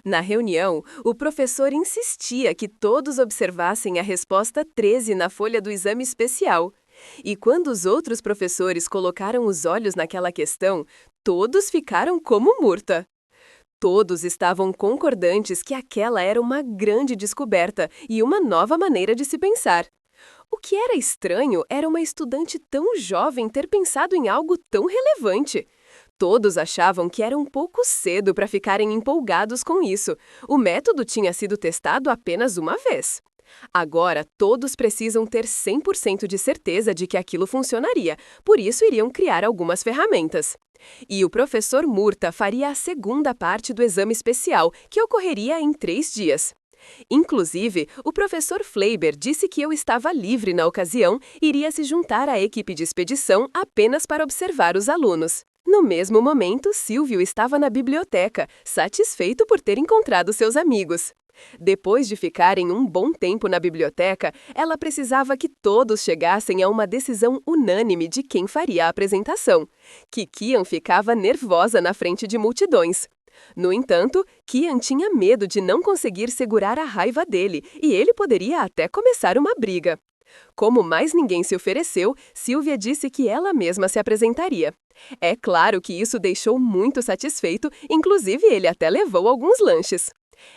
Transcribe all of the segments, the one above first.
Na reunião, o professor insistia que todos observassem a resposta 13 na folha do exame especial. E quando os outros professores colocaram os olhos naquela questão, todos ficaram como murta. Todos estavam concordantes que aquela era uma grande descoberta e uma nova maneira de se pensar. O que era estranho era uma estudante tão jovem ter pensado em algo tão relevante. Todos achavam que era um pouco cedo para ficarem empolgados com isso. O método tinha sido testado apenas uma vez. Agora, todos precisam ter 100% de certeza de que aquilo funcionaria, por isso iriam criar algumas ferramentas. E o professor Murta faria a segunda parte do exame especial, que ocorreria em 3 dias. Inclusive, o professor Fleiber disse que eu estava livre na ocasião e iria se juntar à equipe de expedição apenas para observar os alunos. No mesmo momento, Silvio estava na biblioteca, satisfeito por ter encontrado seus amigos. Depois de ficarem um bom tempo na biblioteca, ela precisava que todos chegassem a uma decisão unânime de quem faria a apresentação. Kian ficava nervosa na frente de multidões. No entanto, Kian tinha medo de não conseguir segurar a raiva dele, e ele poderia até começar uma briga. Como mais ninguém se ofereceu, Silvia disse que ela mesma se apresentaria. É claro que isso deixou muito satisfeito, inclusive ele até levou alguns lanches.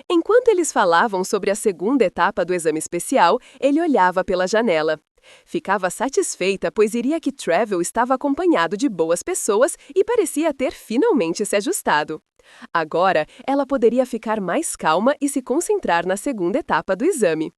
Enquanto eles falavam sobre a segunda etapa do exame especial, ele olhava pela janela. Ficava satisfeita, pois iria que Travel estava acompanhado de boas pessoas e parecia ter finalmente se ajustado. Agora, ela poderia ficar mais calma e se concentrar na segunda etapa do exame.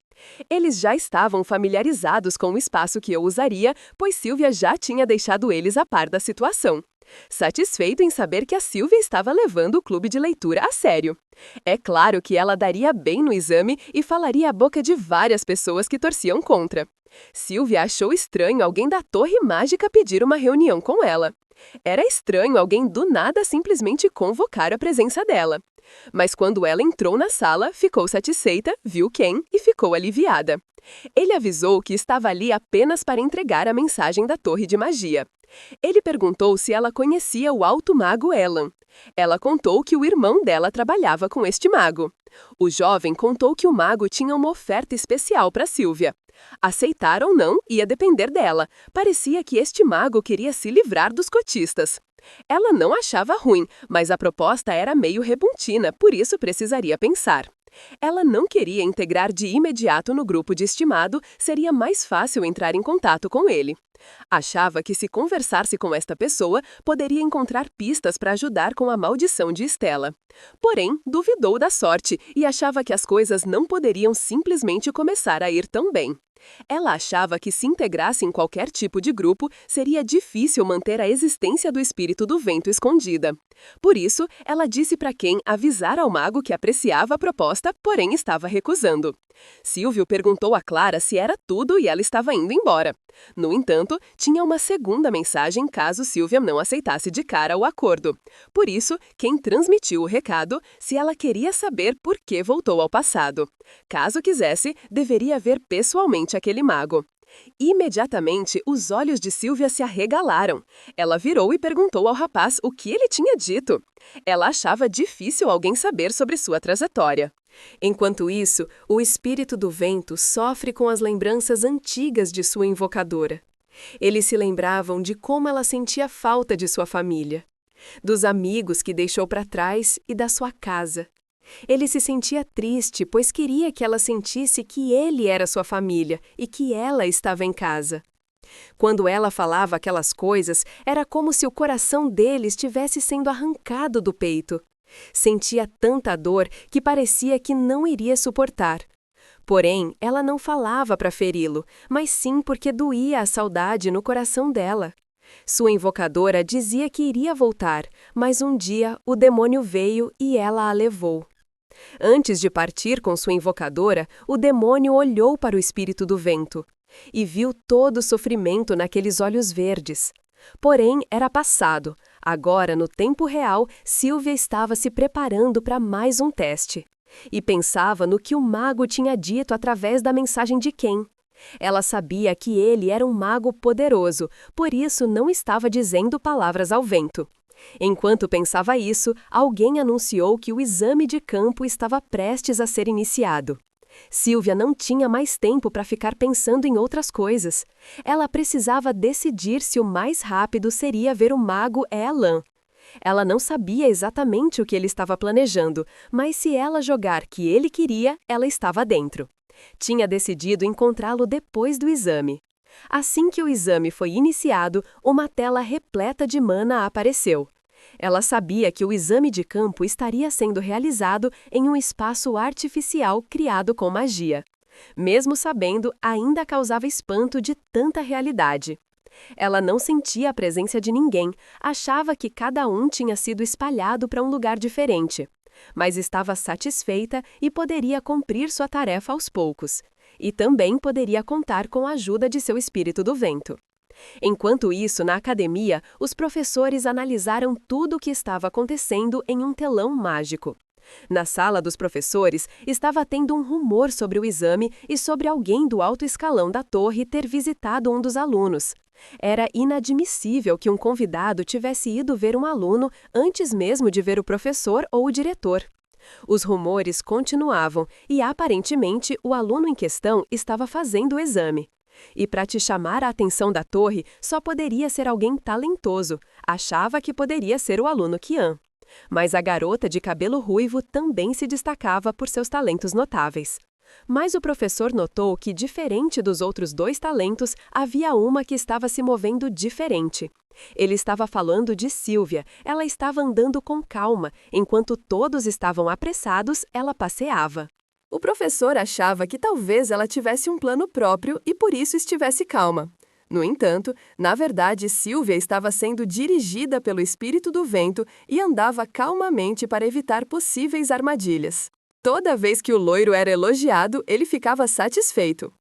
Eles já estavam familiarizados com o espaço que eu usaria, pois Silvia já tinha deixado eles a par da situação. Satisfeito em saber que a Silvia estava levando o clube de leitura a sério. É claro que ela daria bem no exame e falaria a boca de várias pessoas que torciam contra. Silvia achou estranho alguém da Torre Mágica pedir uma reunião com ela. Era estranho alguém do nada simplesmente convocar a presença dela. Mas quando ela entrou na sala, ficou satisfeita, viu Ken e ficou aliviada. Ele avisou que estava ali apenas para entregar a mensagem da Torre de Magia. Ele perguntou se ela conhecia o alto mago Elan. Ela contou que o irmão dela trabalhava com este mago. O jovem contou que o mago tinha uma oferta especial para Silvia. Aceitar ou não ia depender dela. Parecia que este mago queria se livrar dos cotistas. Ela não achava ruim, mas a proposta era meio repentina, por isso precisaria pensar. Ela não queria integrar de imediato no grupo de estimado, seria mais fácil entrar em contato com ele. Achava que se conversasse com esta pessoa, poderia encontrar pistas para ajudar com a maldição de Stella. Porém, duvidou da sorte e achava que as coisas não poderiam simplesmente começar a ir tão bem. Ela achava que se integrasse em qualquer tipo de grupo, seria difícil manter a existência do espírito do vento escondida. Por isso, ela disse para Ken avisar ao mago que apreciava a proposta, porém estava recusando. Silvio perguntou a Clara se era tudo e ela estava indo embora. No entanto, tinha uma segunda mensagem caso Silvia não aceitasse de cara o acordo. Por isso, Ken transmitiu o recado se ela queria saber por que voltou ao passado. Caso quisesse, deveria ver pessoalmente aquele mago. Imediatamente, os olhos de Silvia se arregalaram. Ela virou e perguntou ao rapaz o que ele tinha dito. Ela achava difícil alguém saber sobre sua trajetória. Enquanto isso, o espírito do vento sofre com as lembranças antigas de sua invocadora. Eles se lembravam de como ela sentia falta de sua família, dos amigos que deixou para trás e da sua casa. Ele se sentia triste, pois queria que ela sentisse que ele era sua família e que ela estava em casa. Quando ela falava aquelas coisas, era como se o coração dele estivesse sendo arrancado do peito. Sentia tanta dor que parecia que não iria suportar. Porém, ela não falava para feri-lo, mas sim porque doía a saudade no coração dela. Sua invocadora dizia que iria voltar, mas um dia o demônio veio e ela a levou. Antes de partir com sua invocadora, o demônio olhou para o espírito do vento e viu todo o sofrimento naqueles olhos verdes. Porém, era passado. Agora, no tempo real, Silvia estava se preparando para mais um teste. E pensava no que o mago tinha dito através da mensagem de Ken. Ela sabia que ele era um mago poderoso, por isso não estava dizendo palavras ao vento. Enquanto pensava isso, alguém anunciou que o exame de campo estava prestes a ser iniciado. Silvia não tinha mais tempo para ficar pensando em outras coisas. Ela precisava decidir se o mais rápido seria ver o mago Elan. Ela não sabia exatamente o que ele estava planejando, mas se ela jogar que ele queria, ela estava dentro. Tinha decidido encontrá-lo depois do exame. Assim que o exame foi iniciado, uma tela repleta de mana apareceu. Ela sabia que o exame de campo estaria sendo realizado em um espaço artificial criado com magia. Mesmo sabendo, ainda causava espanto de tanta realidade. Ela não sentia a presença de ninguém, achava que cada um tinha sido espalhado para um lugar diferente. Mas estava satisfeita e poderia cumprir sua tarefa aos poucos. E também poderia contar com a ajuda de seu espírito do vento. Enquanto isso, na academia, os professores analisaram tudo o que estava acontecendo em um telão mágico. Na sala dos professores, estava tendo um rumor sobre o exame e sobre alguém do alto escalão da torre ter visitado um dos alunos. Era inadmissível que um convidado tivesse ido ver um aluno antes mesmo de ver o professor ou o diretor. Os rumores continuavam e, aparentemente, o aluno em questão estava fazendo o exame. E para te chamar a atenção da torre, só poderia ser alguém talentoso. Achava que poderia ser o aluno Qian. Mas a garota de cabelo ruivo também se destacava por seus talentos notáveis. Mas o professor notou que, diferente dos outros dois talentos, havia uma que estava se movendo diferente. Ele estava falando de Silvia. Ela estava andando com calma. Enquanto todos estavam apressados, ela passeava. O professor achava que talvez ela tivesse um plano próprio e por isso estivesse calma. No entanto, na verdade, Silvia estava sendo dirigida pelo espírito do vento e andava calmamente para evitar possíveis armadilhas. Toda vez que o loiro era elogiado, ele ficava satisfeito.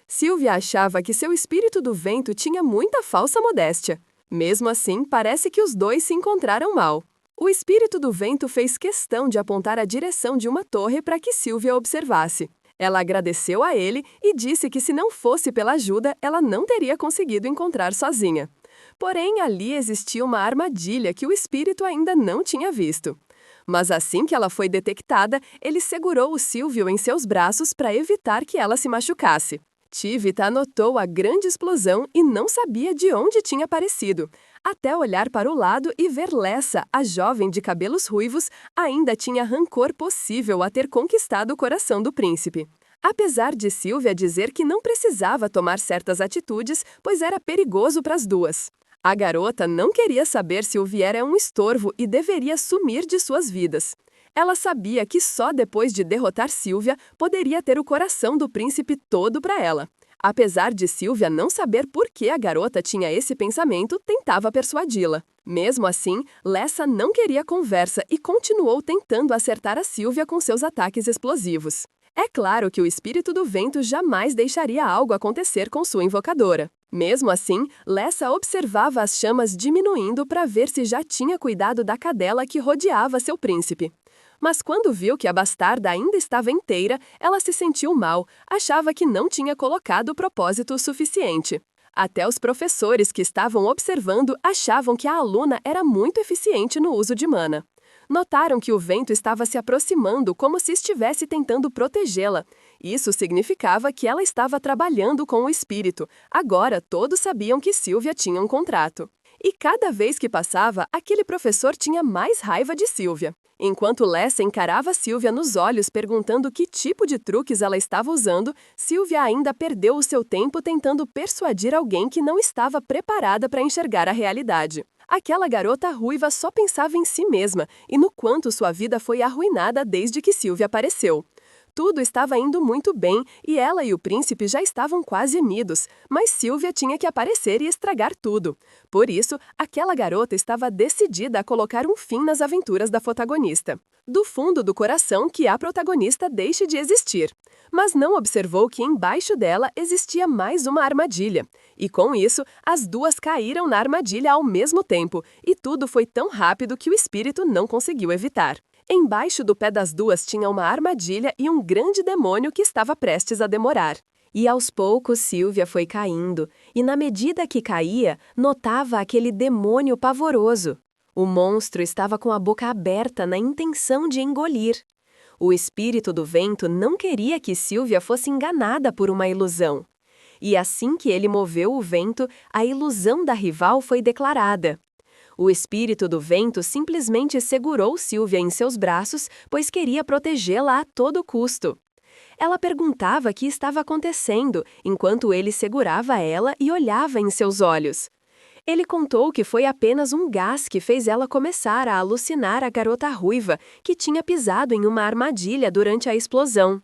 Silvia achava que seu espírito do vento tinha muita falsa modéstia. Mesmo assim, parece que os dois se encontraram mal. O espírito do vento fez questão de apontar a direção de uma torre para que Silvia observasse. Ela agradeceu a ele e disse que se não fosse pela ajuda, ela não teria conseguido encontrar sozinha. Porém, ali existia uma armadilha que o espírito ainda não tinha visto. Mas assim que ela foi detectada, ele segurou o Silvio em seus braços para evitar que ela se machucasse. Tivita notou a grande explosão e não sabia de onde tinha aparecido. Até olhar para o lado e ver Lessa, a jovem de cabelos ruivos, ainda tinha rancor possível a ter conquistado o coração do príncipe. Apesar de Silvia dizer que não precisava tomar certas atitudes, pois era perigoso para as duas. A garota não queria saber se o Vier é um estorvo e deveria sumir de suas vidas. Ela sabia que só depois de derrotar Silvia poderia ter o coração do príncipe todo para ela. Apesar de Silvia não saber por que a garota tinha esse pensamento, tentava persuadi-la. Mesmo assim, Lessa não queria conversa e continuou tentando acertar a Silvia com seus ataques explosivos. É claro que o espírito do vento jamais deixaria algo acontecer com sua invocadora. Mesmo assim, Lessa observava as chamas diminuindo para ver se já tinha cuidado da cadela que rodeava seu príncipe. Mas quando viu que a bastarda ainda estava inteira, ela se sentiu mal, achava que não tinha colocado o propósito suficiente. Até os professores que estavam observando achavam que a aluna era muito eficiente no uso de mana. Notaram que o vento estava se aproximando como se estivesse tentando protegê-la. Isso significava que ela estava trabalhando com o espírito. Agora todos sabiam que Silvia tinha um contrato. E cada vez que passava, aquele professor tinha mais raiva de Silvia. Enquanto Lessa encarava Silvia nos olhos perguntando que tipo de truques ela estava usando, Silvia ainda perdeu o seu tempo tentando persuadir alguém que não estava preparada para enxergar a realidade. Aquela garota ruiva só pensava em si mesma e no quanto sua vida foi arruinada desde que Silvia apareceu. Tudo estava indo muito bem e ela e o príncipe já estavam quase unidos, mas Silvia tinha que aparecer e estragar tudo. Por isso, aquela garota estava decidida a colocar um fim nas aventuras da protagonista. Do fundo do coração que a protagonista deixe de existir. Mas não observou que embaixo dela existia mais uma armadilha. E com isso, as duas caíram na armadilha ao mesmo tempo, e tudo foi tão rápido que o espírito não conseguiu evitar. Embaixo do pé das duas tinha uma armadilha e um grande demônio que estava prestes a demorar. E aos poucos Silvia foi caindo, e na medida que caía, notava aquele demônio pavoroso. O monstro estava com a boca aberta na intenção de engolir. O espírito do vento não queria que Sílvia fosse enganada por uma ilusão. E assim que ele moveu o vento, a ilusão da rival foi declarada. O espírito do vento simplesmente segurou Sílvia em seus braços, pois queria protegê-la a todo custo. Ela perguntava o que estava acontecendo, enquanto ele segurava ela e olhava em seus olhos. Ele contou que foi apenas um gás que fez ela começar a alucinar a garota ruiva, que tinha pisado em uma armadilha durante a explosão.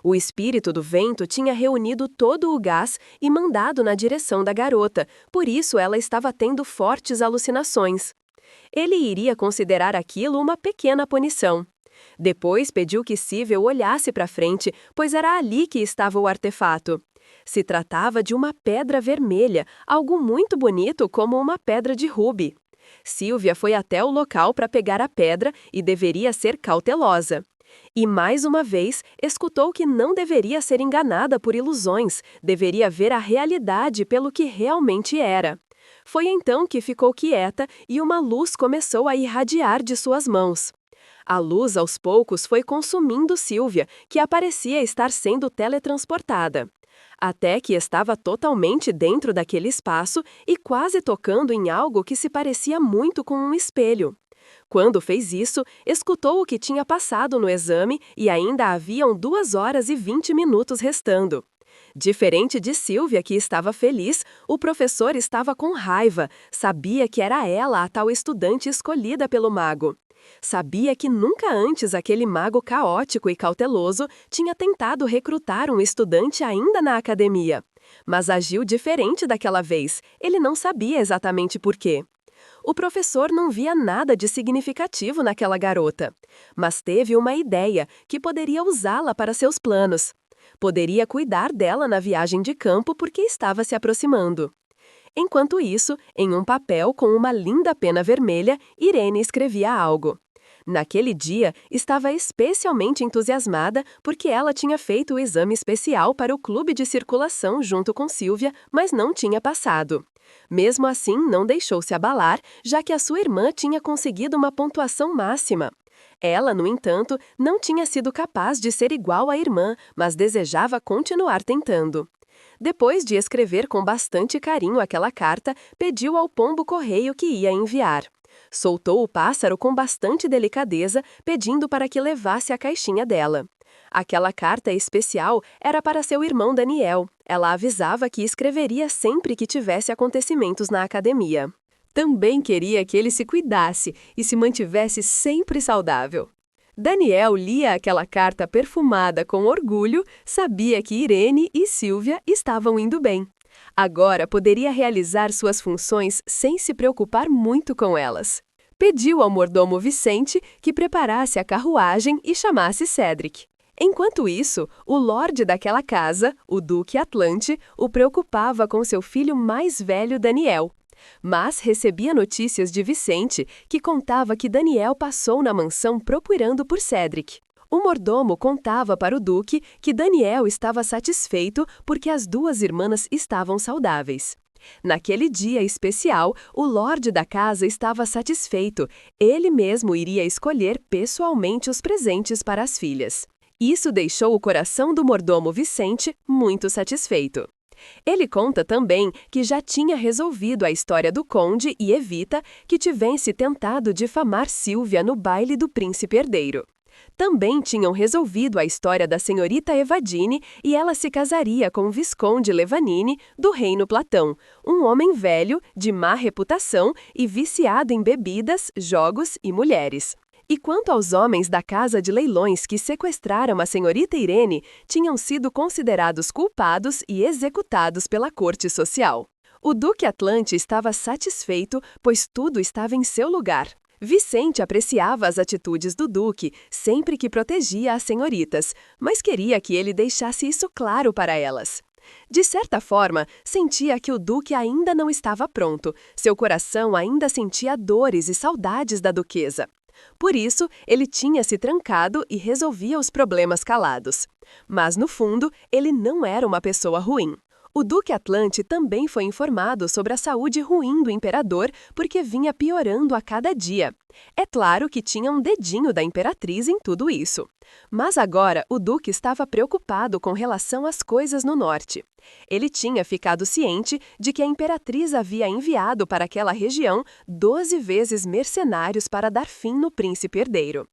O espírito do vento tinha reunido todo o gás e mandado na direção da garota, por isso ela estava tendo fortes alucinações. Ele iria considerar aquilo uma pequena punição. Depois pediu que Sível olhasse para frente, pois era ali que estava o artefato. Se tratava de uma pedra vermelha, algo muito bonito como uma pedra de rubi. Sílvia foi até o local para pegar a pedra e deveria ser cautelosa. E mais uma vez, escutou que não deveria ser enganada por ilusões, deveria ver a realidade pelo que realmente era. Foi então que ficou quieta e uma luz começou a irradiar de suas mãos. A luz, aos poucos, foi consumindo Sílvia, que parecia estar sendo teletransportada. Até que estava totalmente dentro daquele espaço e quase tocando em algo que se parecia muito com um espelho. Quando fez isso, escutou o que tinha passado no exame e ainda haviam 2 horas e 20 minutos restando. Diferente de Sílvia, que estava feliz, o professor estava com raiva, sabia que era ela a tal estudante escolhida pelo mago. Sabia que nunca antes aquele mago caótico e cauteloso tinha tentado recrutar um estudante ainda na academia. Mas agiu diferente daquela vez, ele não sabia exatamente por quê. O professor não via nada de significativo naquela garota, mas teve uma ideia que poderia usá-la para seus planos. Poderia cuidar dela na viagem de campo porque estava se aproximando. Enquanto isso, em um papel com uma linda pena vermelha, Irene escrevia algo. Naquele dia, estava especialmente entusiasmada porque ela tinha feito o exame especial para o clube de circulação junto com Sílvia, mas não tinha passado. Mesmo assim, não deixou-se abalar, já que a sua irmã tinha conseguido uma pontuação máxima. Ela, no entanto, não tinha sido capaz de ser igual à irmã, mas desejava continuar tentando. Depois de escrever com bastante carinho aquela carta, pediu ao pombo-correio que ia enviar. Soltou o pássaro com bastante delicadeza, pedindo para que levasse a caixinha dela. Aquela carta especial era para seu irmão Daniel. Ela avisava que escreveria sempre que tivesse acontecimentos na academia. Também queria que ele se cuidasse e se mantivesse sempre saudável. Daniel lia aquela carta perfumada com orgulho, sabia que Irene e Sílvia estavam indo bem. Agora poderia realizar suas funções sem se preocupar muito com elas. Pediu ao mordomo Vicente que preparasse a carruagem e chamasse Cedric. Enquanto isso, o lorde daquela casa, o Duque Atlante, o preocupava com seu filho mais velho Daniel. Mas recebia notícias de Vicente, que contava que Daniel passou na mansão procurando por Cedric. O mordomo contava para o Duque que Daniel estava satisfeito porque as 2 irmãs estavam saudáveis. Naquele dia especial, o lorde da casa estava satisfeito. Ele mesmo iria escolher pessoalmente os presentes para as filhas. Isso deixou o coração do mordomo Vicente muito satisfeito. Ele conta também que já tinha resolvido a história do conde e Evita, que tivesse tentado difamar Sílvia no baile do príncipe herdeiro. Também tinham resolvido a história da senhorita Evadine e ela se casaria com o Visconde Levanini, do Reino Platão, um homem velho, de má reputação e viciado em bebidas, jogos e mulheres. E quanto aos homens da casa de leilões que sequestraram a senhorita Irene, tinham sido considerados culpados e executados pela corte social. O Duque Atlante estava satisfeito, pois tudo estava em seu lugar. Vicente apreciava as atitudes do Duque sempre que protegia as senhoritas, mas queria que ele deixasse isso claro para elas. De certa forma, sentia que o Duque ainda não estava pronto, seu coração ainda sentia dores e saudades da duquesa. Por isso, ele tinha se trancado e resolvia os problemas calados. Mas, no fundo, ele não era uma pessoa ruim. O Duque Atlante também foi informado sobre a saúde ruim do imperador porque vinha piorando a cada dia. É claro que tinha um dedinho da imperatriz em tudo isso. Mas agora o Duque estava preocupado com relação às coisas no norte. Ele tinha ficado ciente de que a imperatriz havia enviado para aquela região 12 vezes mercenários para dar fim no príncipe herdeiro.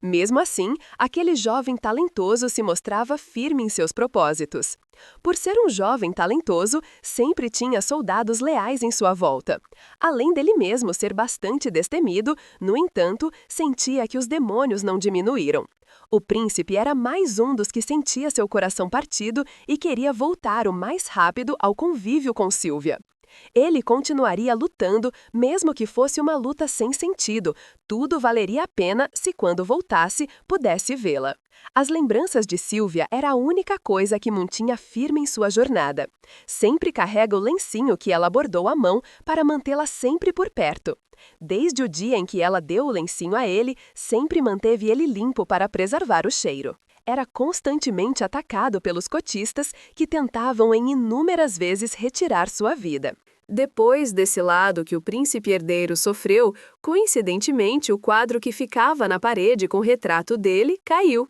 Mesmo assim, aquele jovem talentoso se mostrava firme em seus propósitos. Por ser um jovem talentoso, sempre tinha soldados leais em sua volta. Além dele mesmo ser bastante destemido, no entanto, sentia que os demônios não diminuíram. O príncipe era mais um dos que sentia seu coração partido e queria voltar o mais rápido ao convívio com Sílvia. Ele continuaria lutando, mesmo que fosse uma luta sem sentido. Tudo valeria a pena se, quando voltasse, pudesse vê-la. As lembranças de Sílvia era a única coisa que mantinha firme em sua jornada. Sempre carrega o lencinho que ela bordou à mão para mantê-la sempre por perto. Desde o dia em que ela deu o lencinho a ele, sempre manteve ele limpo para preservar o cheiro. Era constantemente atacado pelos cotistas que tentavam em inúmeras vezes retirar sua vida. Depois desse lado que o príncipe herdeiro sofreu, coincidentemente o quadro que ficava na parede com o retrato dele caiu.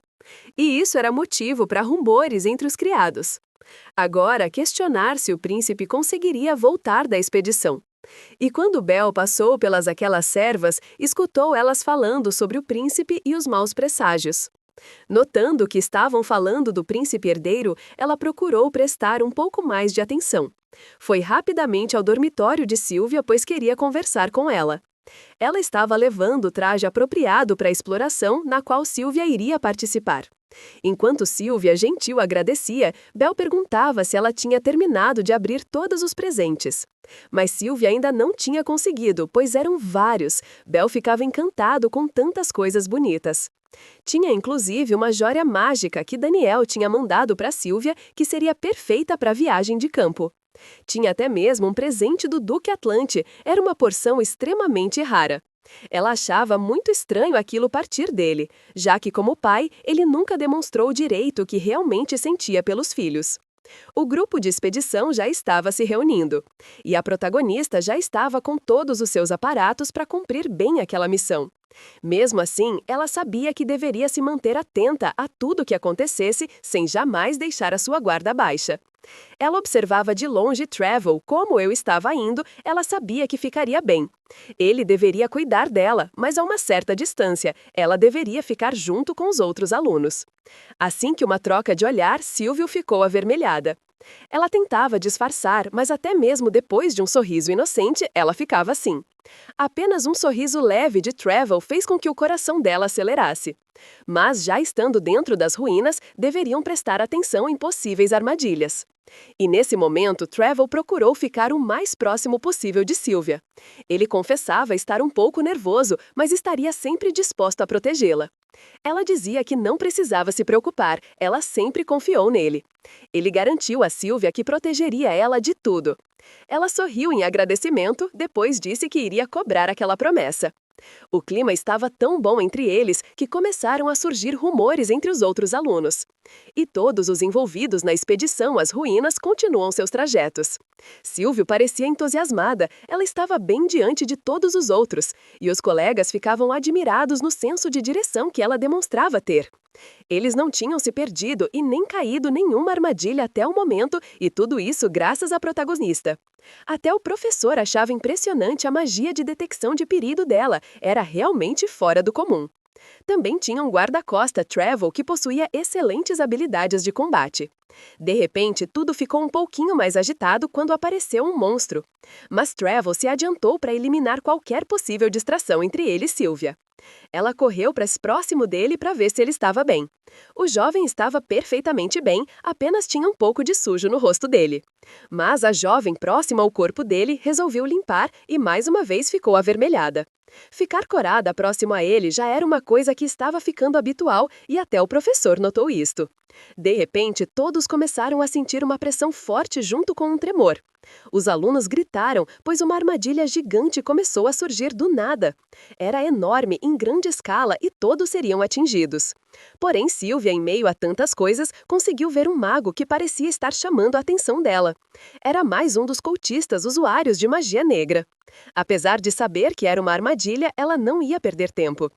E isso era motivo para rumores entre os criados. Agora, questionar se o príncipe conseguiria voltar da expedição. E quando Bel passou pelas aquelas servas, escutou elas falando sobre o príncipe e os maus presságios. Notando que estavam falando do príncipe herdeiro, ela procurou prestar um pouco mais de atenção. Foi rapidamente ao dormitório de Sílvia, pois queria conversar com ela. Ela estava levando o traje apropriado para a exploração, na qual Sílvia iria participar. Enquanto Sílvia gentil agradecia, Bel perguntava se ela tinha terminado de abrir todos os presentes. Mas Sílvia ainda não tinha conseguido, pois eram vários. Bel ficava encantado com tantas coisas bonitas. Tinha inclusive uma joia mágica que Daniel tinha mandado para Sílvia, que seria perfeita para a viagem de campo. Tinha até mesmo um presente do Duque Atlante, era uma porção extremamente rara. Ela achava muito estranho aquilo partir dele, já que, como pai, ele nunca demonstrou direito o que realmente sentia pelos filhos. O grupo de expedição já estava se reunindo, e a protagonista já estava com todos os seus aparatos para cumprir bem aquela missão. Mesmo assim, ela sabia que deveria se manter atenta a tudo que acontecesse sem jamais deixar a sua guarda baixa. Ela observava de longe Travel, como eu estava indo, ela sabia que ficaria bem. Ele deveria cuidar dela, mas a uma certa distância, ela deveria ficar junto com os outros alunos. Assim que uma troca de olhar, Sílvia ficou avermelhada. Ela tentava disfarçar, mas até mesmo depois de um sorriso inocente, ela ficava assim. Apenas um sorriso leve de Travel fez com que o coração dela acelerasse. Mas, já estando dentro das ruínas, deveriam prestar atenção em possíveis armadilhas. E nesse momento, Travel procurou ficar o mais próximo possível de Sílvia. Ele confessava estar um pouco nervoso, mas estaria sempre disposto a protegê-la. Ela dizia que não precisava se preocupar, ela sempre confiou nele. Ele garantiu a Sílvia que protegeria ela de tudo. Ela sorriu em agradecimento, depois disse que iria cobrar aquela promessa. O clima estava tão bom entre eles que começaram a surgir rumores entre os outros alunos. E todos os envolvidos na expedição às ruínas continuam seus trajetos. Sílvia parecia entusiasmada, ela estava bem diante de todos os outros, e os colegas ficavam admirados no senso de direção que ela demonstrava ter. Eles não tinham se perdido e nem caído nenhuma armadilha até o momento, e tudo isso graças à protagonista. Até o professor achava impressionante a magia de detecção de perigo dela, era realmente fora do comum. Também tinha um guarda-costa, Travel, que possuía excelentes habilidades de combate. De repente, tudo ficou um pouquinho mais agitado quando apareceu um monstro. Mas Travel se adiantou para eliminar qualquer possível distração entre ele e Sílvia. Ela correu próximo dele para ver se ele estava bem. O jovem estava perfeitamente bem, apenas tinha um pouco de sujo no rosto dele. Mas a jovem próxima ao corpo dele resolveu limpar e mais uma vez ficou avermelhada. Ficar corada próximo a ele já era uma coisa que estava ficando habitual e até o professor notou isto. De repente, todos começaram a sentir uma pressão forte junto com um tremor. Os alunos gritaram, pois uma armadilha gigante começou a surgir do nada. Era enorme, em grande escala, e todos seriam atingidos. Porém, Sylvia, em meio a tantas coisas, conseguiu ver um mago que parecia estar chamando a atenção dela. Era mais um dos cultistas usuários de magia negra. Apesar de saber que era uma armadilha, ela não ia perder tempo.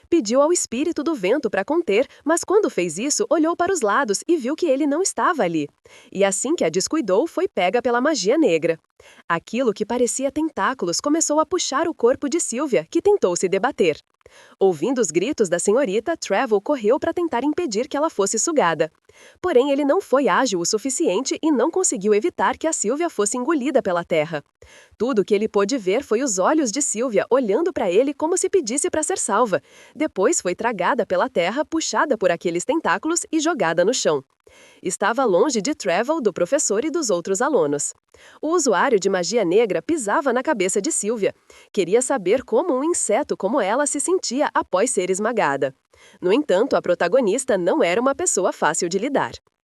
Pediu ao espírito do vento para conter, mas quando fez isso, olhou para os lados e viu que ele não estava ali. E assim que a descuidou, foi pega pela magia negra. Aquilo que parecia tentáculos começou a puxar o corpo de Sylvia, que tentou se debater. Ouvindo os gritos da senhorita, Trevor correu para tentar impedir que ela fosse sugada. Porém, ele não foi ágil o suficiente e não conseguiu evitar que a Sylvia fosse engolida pela terra. Tudo o que ele pôde ver foi os olhos de Sylvia olhando para ele como se pedisse para ser salva. Depois foi tragada pela terra, puxada por aqueles tentáculos e jogada no chão. Estava longe de Trevor, do professor e dos outros alunos. O usuário de magia negra pisava na cabeça de Sylvia. Queria saber como um inseto como ela se sentia após ser esmagada. No entanto, a protagonista não era uma pessoa fácil de lidar.